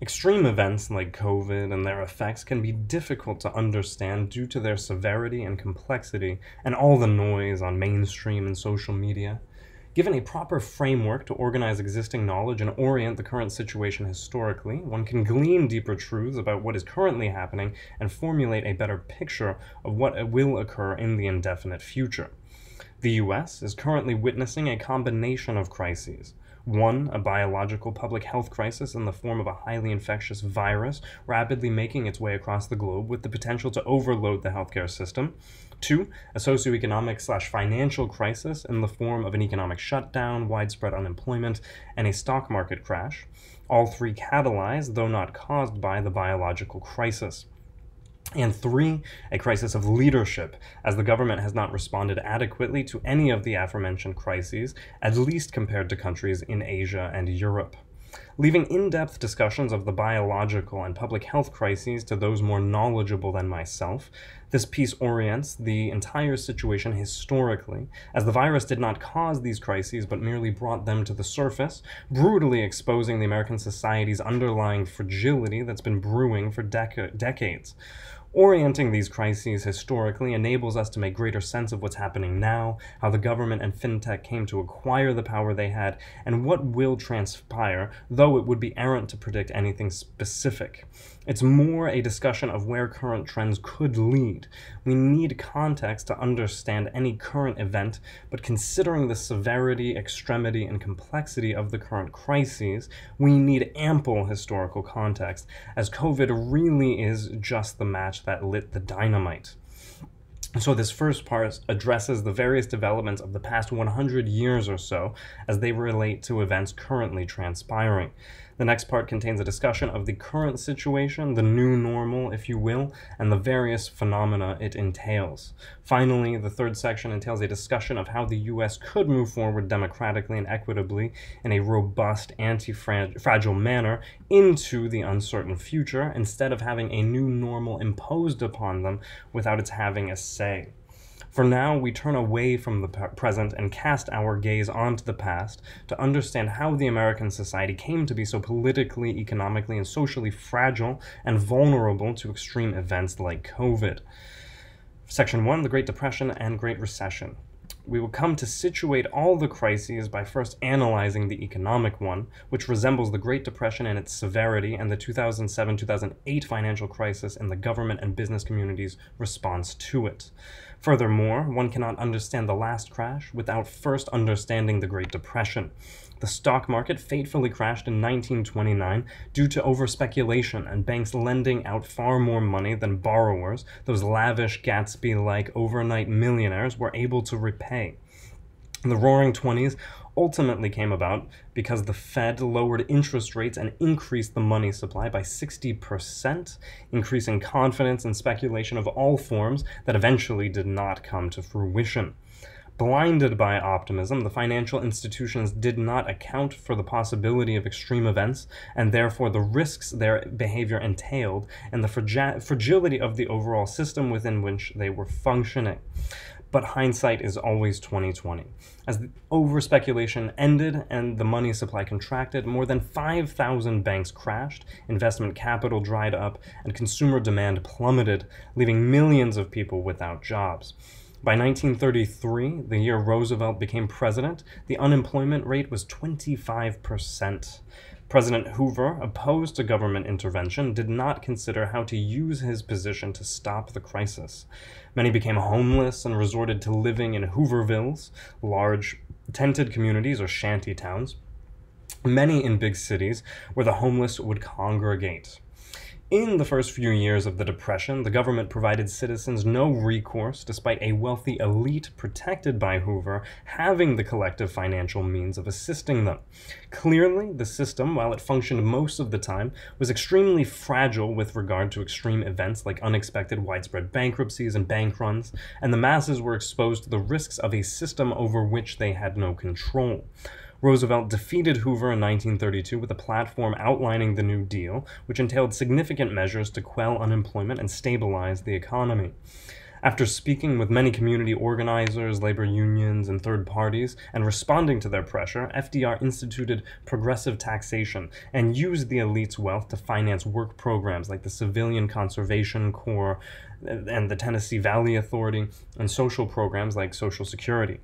Extreme events like COVID and their effects can be difficult to understand due to their severity and complexity and all the noise on mainstream and social media. Given a proper framework to organize existing knowledge and orient the current situation historically, one can glean deeper truths about what is currently happening and formulate a better picture of what will occur in the indefinite future. The US is currently witnessing a combination of crises. One, a biological public health crisis in the form of a highly infectious virus rapidly making its way across the globe with the potential to overload the healthcare system. Two, a socioeconomic/financial crisis in the form of an economic shutdown, widespread unemployment, and a stock market crash. All three catalyzed, though not caused by, the biological crisis. And three, a crisis of leadership, as the government has not responded adequately to any of the aforementioned crises, at least compared to countries in Asia and Europe. Leaving in-depth discussions of the biological and public health crises to those more knowledgeable than myself, this piece orients the entire situation historically, as the virus did not cause these crises but merely brought them to the surface, brutally exposing the American society's underlying fragility that's been brewing for decades. Orienting these crises historically enables us to make greater sense of what's happening now, how the government and fintech came to acquire the power they had, and what will transpire, though it would be errant to predict anything specific. It's more a discussion of where current trends could lead. We need context to understand any current event, but considering the severity, extremity, and complexity of the current crises, we need ample historical context, as COVID really is just the match that lit the dynamite. So this first part addresses the various developments of the past 100 years or so as they relate to events currently transpiring. The next part contains a discussion of the current situation, the new normal, if you will, and the various phenomena it entails. Finally, the third section entails a discussion of how the US could move forward democratically and equitably in a robust, anti-fragile manner into the uncertain future, instead of having a new normal imposed upon them without its having a say. For now, we turn away from the present and cast our gaze onto the past to understand how the American society came to be so politically, economically, and socially fragile and vulnerable to extreme events like COVID. Section 1, the Great Depression and Great Recession. We will come to situate all the crises by first analyzing the economic one, which resembles the Great Depression in its severity and the 2007-2008 financial crisis in the government and business community's response to it. Furthermore, one cannot understand the last crash without first understanding the Great Depression. The stock market fatefully crashed in 1929 due to overspeculation and banks lending out far more money than borrowers, those lavish Gatsby-like overnight millionaires, were able to repay. The Roaring Twenties ultimately came about because the Fed lowered interest rates and increased the money supply by 60%, increasing confidence and speculation of all forms that eventually did not come to fruition. Blinded by optimism, the financial institutions did not account for the possibility of extreme events, and therefore the risks their behavior entailed, and the fragility of the overall system within which they were functioning. But hindsight is always 20/20. As the over-speculation ended and the money supply contracted, more than 5,000 banks crashed, investment capital dried up, and consumer demand plummeted, leaving millions of people without jobs. By 1933, the year Roosevelt became president, the unemployment rate was 25%. President Hoover, opposed to government intervention, did not consider how to use his position to stop the crisis. Many became homeless and resorted to living in Hoovervilles, large tented communities or shanty towns, many in big cities where the homeless would congregate. In the first few years of the Depression, the government provided citizens no recourse, despite a wealthy elite protected by Hoover having the collective financial means of assisting them. Clearly, the system, while it functioned most of the time, was extremely fragile with regard to extreme events like unexpected widespread bankruptcies and bank runs, and the masses were exposed to the risks of a system over which they had no control. Roosevelt defeated Hoover in 1932 with a platform outlining the New Deal, which entailed significant measures to quell unemployment and stabilize the economy. After speaking with many community organizers, labor unions, and third parties, and responding to their pressure, FDR instituted progressive taxation and used the elite's wealth to finance work programs like the Civilian Conservation Corps and the Tennessee Valley Authority, and social programs like Social Security.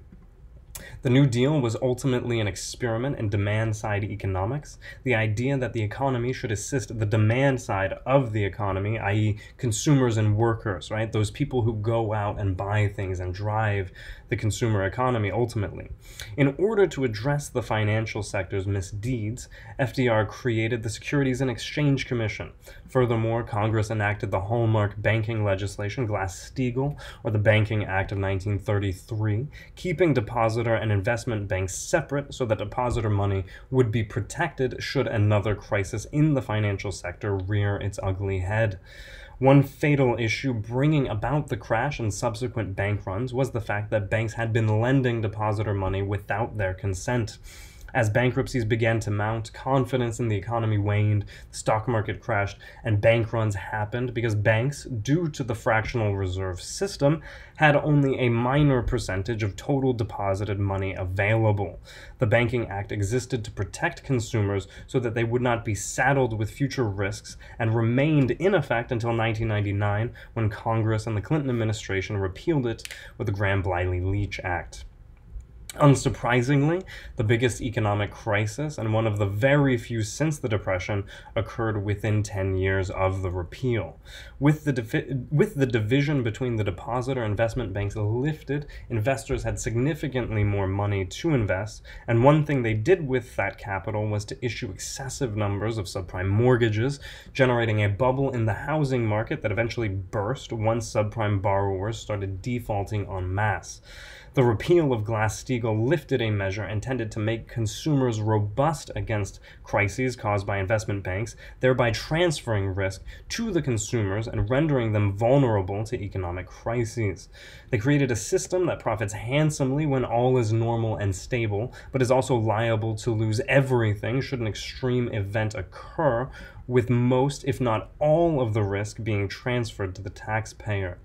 The New Deal was ultimately an experiment in demand-side economics, the idea that the economy should assist the demand side of the economy, i.e. consumers and workers, right? Those people who go out and buy things and drive the consumer economy ultimately. In order to address the financial sector's misdeeds, FDR created the Securities and Exchange Commission. Furthermore, Congress enacted the hallmark banking legislation, GlassSteagall, or the Banking Act of 1933, keeping depositor and investment banks separate so that depositor money would be protected should another crisis in the financial sector rear its ugly head. One fatal issue bringing about the crash and subsequent bank runs was the fact that banks had been lending depositor money without their consent. As bankruptcies began to mount, confidence in the economy waned, the stock market crashed, and bank runs happened because banks, due to the fractional reserve system, had only a minor percentage of total deposited money available. The Banking Act existed to protect consumers so that they would not be saddled with future risks, and remained in effect until 1999, when Congress and the Clinton administration repealed it with the Graham-Bliley-Leach Act. Unsurprisingly, the biggest economic crisis, and one of the very few since the Depression, occurred within 10 years of the repeal. With the division between the depositor and investment banks lifted, investors had significantly more money to invest, and one thing they did with that capital was to issue excessive numbers of subprime mortgages, generating a bubble in the housing market that eventually burst once subprime borrowers started defaulting en masse. The repeal of GlassSteagall lifted a measure intended to make consumers robust against crises caused by investment banks, thereby transferring risk to the consumers and rendering them vulnerable to economic crises. They created a system that profits handsomely when all is normal and stable, but is also liable to lose everything should an extreme event occur, with most, if not all, of the risk being transferred to the taxpayer.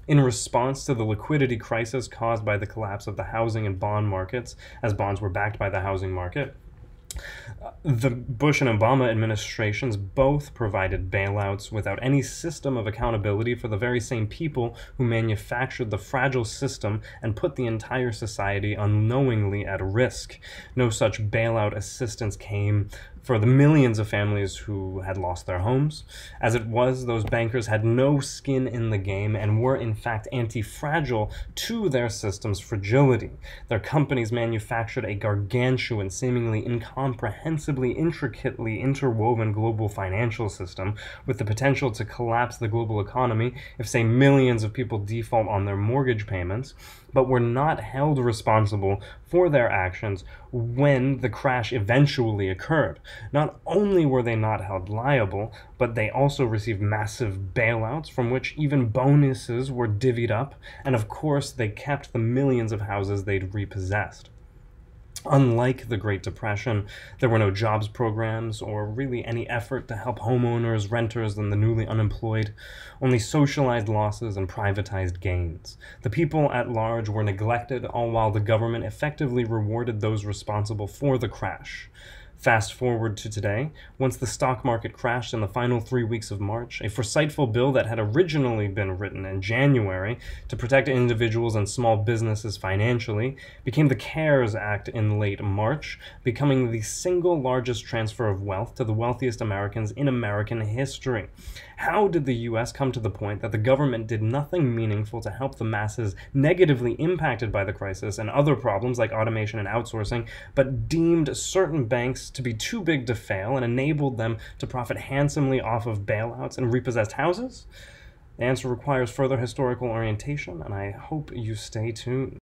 In response to the liquidity crisis caused by the collapse of the housing and bond markets, as bonds were backed by the housing market, the Bush and Obama administrations both provided bailouts without any system of accountability for the very same people who manufactured the fragile system and put the entire society unknowingly at risk. No such bailout assistance came for the millions of families who had lost their homes. As it was, those bankers had no skin in the game and were in fact anti-fragile to their system's fragility. Their companies manufactured a gargantuan, seemingly incomprehensibly intricately interwoven global financial system with the potential to collapse the global economy if, say, millions of people default on their mortgage payments, but were not held responsible for their actions when the crash eventually occurred. Not only were they not held liable, but they also received massive bailouts from which even bonuses were divvied up, and of course they kept the millions of houses they'd repossessed. Unlike the Great Depression, there were no jobs programs or really any effort to help homeowners, renters, and the newly unemployed, only socialized losses and privatized gains. The people at large were neglected, all while the government effectively rewarded those responsible for the crash. Fast forward to today, once the stock market crashed in the final 3 weeks of March, a foresightful bill that had originally been written in January to protect individuals and small businesses financially became the CARES Act in late March, becoming the single largest transfer of wealth to the wealthiest Americans in American history. How did the U.S. come to the point that the government did nothing meaningful to help the masses negatively impacted by the crisis and other problems like automation and outsourcing, but deemed certain banks to be too big to fail and enabled them to profit handsomely off of bailouts and repossessed houses? The answer requires further historical orientation, and I hope you stay tuned.